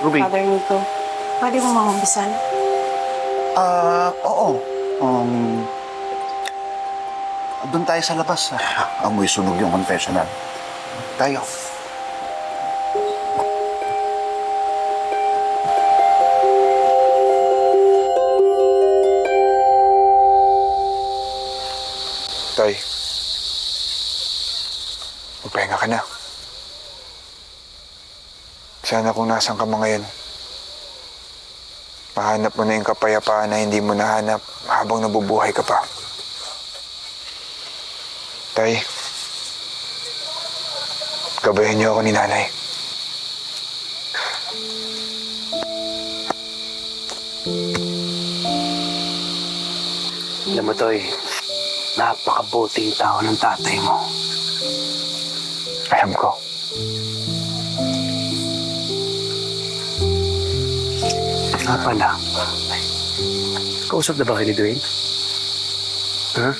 Ruby. Father Nico, pwede mo mangumpisan? Oo. Doon tayo sa labas. Amoy sunog yung confessional. Tayo. Tay, magpahinga ka na. Sana kung nasan ka mga yan, mahanap mo na yung kapayapaan na hindi mo nahanap habang nabubuhay ka pa. Tay, gabayan niyo ako ni nanay. Alam mo, Toy, napakabuting tao ng tatay mo. Alam ko. Nga pala, kausap na ba kayo ni Dwayne? Ha?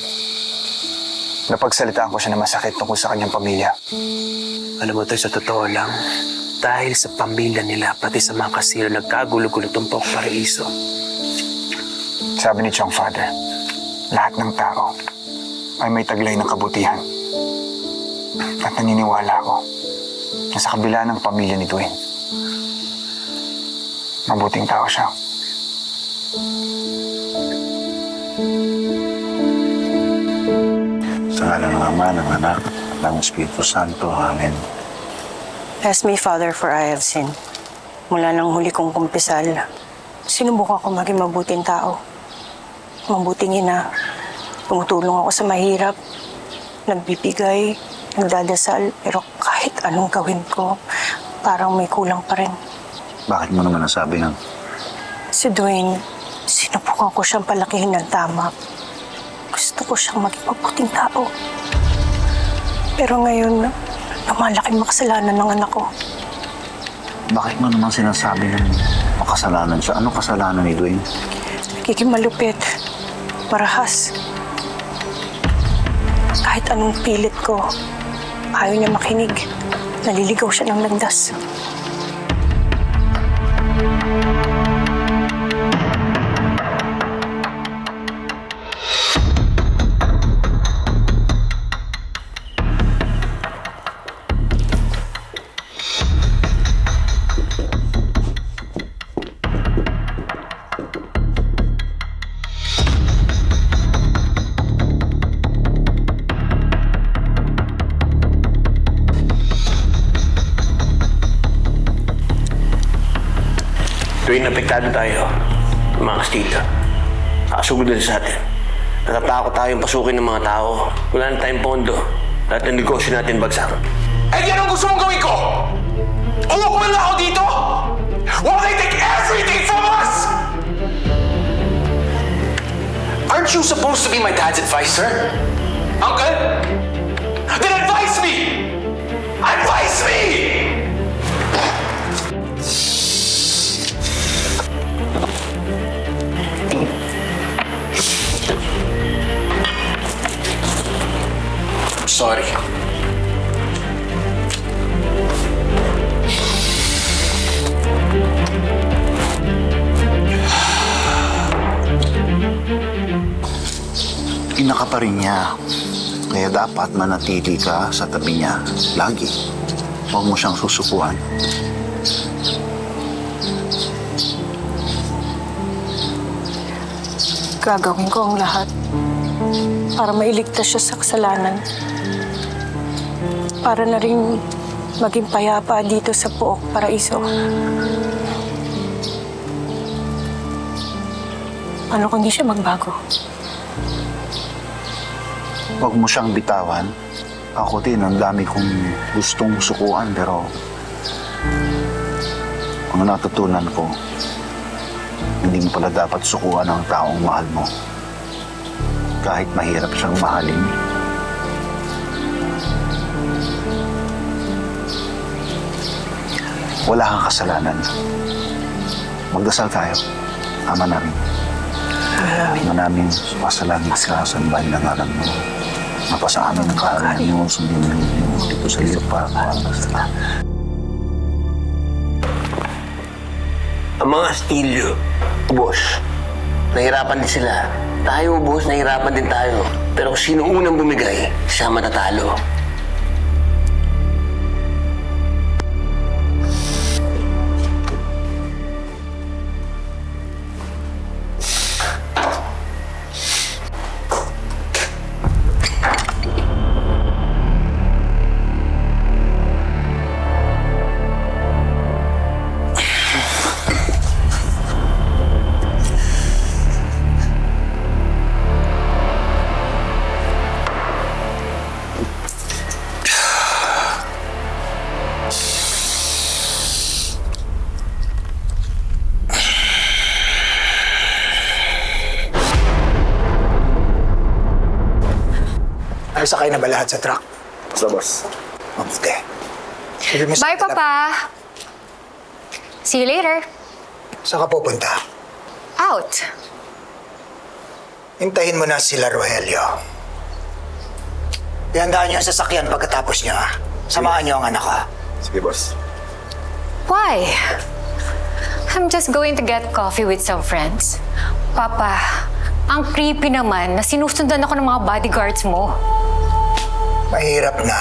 Napagsalitaan ko siya na masakit tungkol sa kanyang pamilya. Alam mo, Toy, sa totoo lang, dahil sa pamilya nila, pati sa mga kasino, nagkagulo-gulo itong Pok Paraiso. Sabi ni Chong Father, lahat ng tao ay may taglay ng kabutihan. At naniniwala ako na sa kabila ng pamilya ni Dwayne, mabuting tao siya. Sa ngalan ng Ama, ng Anak, at ng Espiritu Santo. Amen. Bless me, Father, for I have sinned. Mula nang huli kong kumpisal, sinubukan ko maging mabuting tao. Mabuting ina. Tumutulong ako sa mahirap. Nagbibigay, nagdadasal, pero kahit anong gawin ko, parang may kulang pa rin. Bakit mo naman nasabi ng Si Dwayne, sinubukan ko siyang palakihin ng tama. Gusto ko siyang maging mabuting tao. Pero ngayon, lumalaking makasalanan ng anak ko. bakit mo naman sinasabi ng makasalanan siya? Anong kasalanan ni Dwayne? Nagiging malupit, marahas. Kahit anong pilit ko, ayaw niya makinig. Naliligaw siya ng landas. Dwayne, napektado tayo. Mga kastita. Nakasugod din sa atin. Natatakot tayong pasukin ng mga tao. Wala na tayong pondo. Lahat ng negosyo natin bagsak. Eh di anong gusto mong gawin ko? Umukuha na ako dito? While they take everything from us? Aren't you supposed to be my dad's advisor? Uncle? Then advise me! Advise me! Sorry. Ina ka pa rin niya. Kaya dapat manatili ka sa tabi niya. Lagi. Huwag mo siyang susukuan. Gagawin ko ang lahat para mailigtas siya sa kasalanan. Para na rin maging payapa dito sa Pok Paraiso. Ano kung di siya magbago? Huwag mo siyang bitawan. Ako din, ang dami kong gustong sukuan, pero ang natutunan ko, hindi mo pala dapat sukuan ang taong mahal mo. Kahit mahirap siyang mahalin. Wala kang kasalanan. Magdasal tayo. Ama namin. Ama namin, pasalangit ka sa bahay ng ngalan mo. Mapasa amin ang kaharian mo, sundin mo dito sa iyo para sa Ang mga Astilio, boss, nahirapan din sila. Tayo, boss, nahirapan din tayo. Pero kung sino unang bumigay, siya matatalo. Ay, sakay na ba lahat sa truck? Basta, boss. Mabuti. Sige, Miss Bye, Stella, Papa. See you later. Saan ka pupunta? Out. Hintayin mo na sila, Rogelio. Ihandaan niyo ang sasakyan pagkatapos niyo, ha? Samahan niyo ang anak, ha? Sige, boss. Why? I'm just going to get coffee with some friends. Papa, ang creepy naman na sinusundan ako ng mga bodyguards mo. Mahirap na.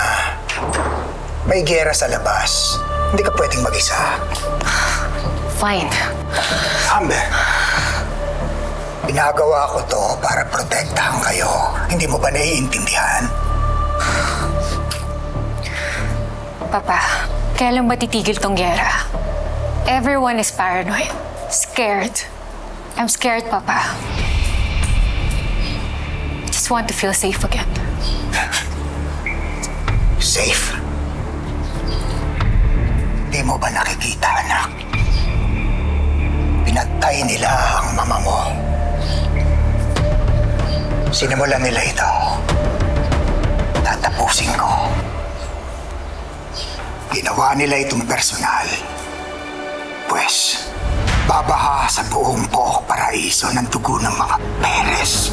May gera sa labas. Hindi ka pwedeng mag-isa. Fine. Amber, ginagawa ko to para protektahan kayo. Hindi mo ba naiintindihan? Papa, kailan ba titigil tong gera? Everyone is paranoid. Scared. I'm scared, Papa. Just want to feel safe again. Safe. Di mo ba nakikita, anak? Pinatay nila ang mama mo. Sinimulan nila ito. Tatapusin ko. Ginawa nila itong personal. Pwes, babaha sa buong Pook Paraiso ng dugo ng mga Perez.